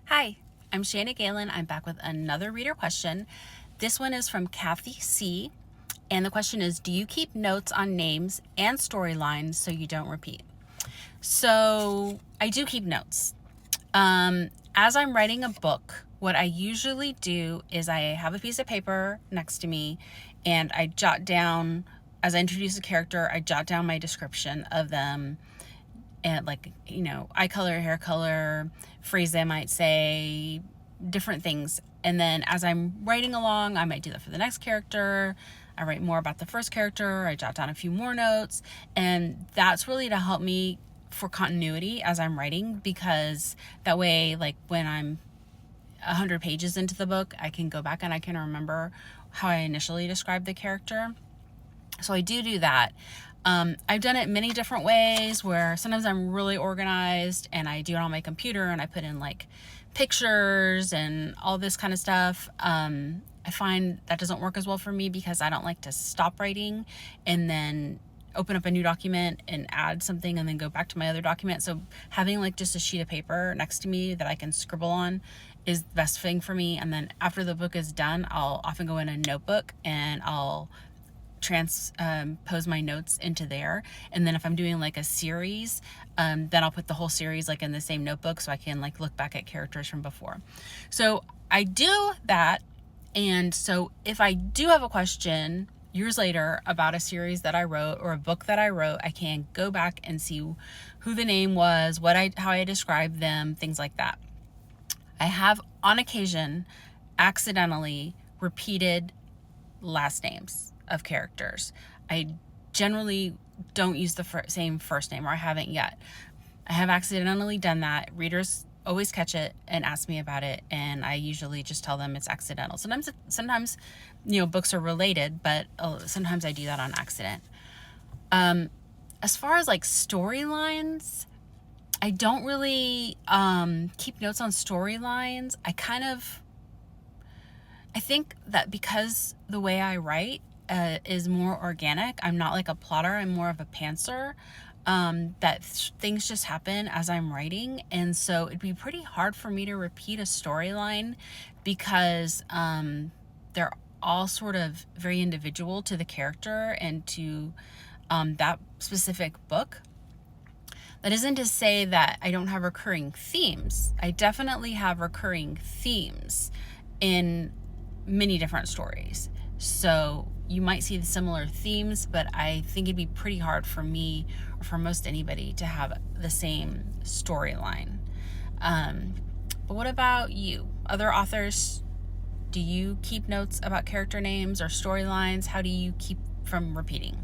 Hi, I'm Shana Galen. I'm back with another reader question. This one is from Kathy C. And the question is, do you keep notes on names and storylines so you don't repeat? So I do keep notes. As I'm writing a book, what I usually do is I have a piece of paper next to me and I jot down, as I introduce a character, I jot down my description of them and eye color, hair color, phrase they might say, different things. And then as I'm writing along, I might do that for the next character. I write more about the first character. I jot down a few more notes. And that's really to help me for continuity as I'm writing, because that way, like when I'm 100 pages into the book, I can go back and I can remember how I initially described the character. So I do that. I've done it many different ways where sometimes I'm really organized and I do it on my computer and I put in like pictures and all this kind of stuff. I find that doesn't work as well for me because I don't like to stop writing and then open up a new document and add something and then go back to my other document. So having like just a sheet of paper next to me that I can scribble on is the best thing for me. And then after the book is done, I'll often go in a notebook and I'll transpose my notes into there. And then if I'm doing like a series, then I'll put the whole series like in the same notebook so I can like look back at characters from before. So I do that. And so if I do have a question years later about a series that I wrote or a book that I wrote, I can go back and see who the name was, how I described them, things like that. I have on occasion accidentally repeated last names of characters. I generally don't use the same first name, or I haven't yet. I have accidentally done that. Readers always catch it and ask me about it, and I usually just tell them it's accidental. Sometimes books are related, but sometimes I do that on accident. As far as like storylines, I don't really keep notes on storylines. I think that because the way I write is more organic, I'm not like a plotter, I'm more of a pantser, that things just happen as I'm writing. And so it'd be pretty hard for me to repeat a storyline because they're all sort of very individual to the character and to that specific book. That isn't to say that I don't have recurring themes. I definitely have recurring themes in many different stories. So you might see the similar themes, but I think it'd be pretty hard for me or for most anybody to have the same storyline. But what about you? Other authors, do you keep notes about character names or storylines? How do you keep from repeating?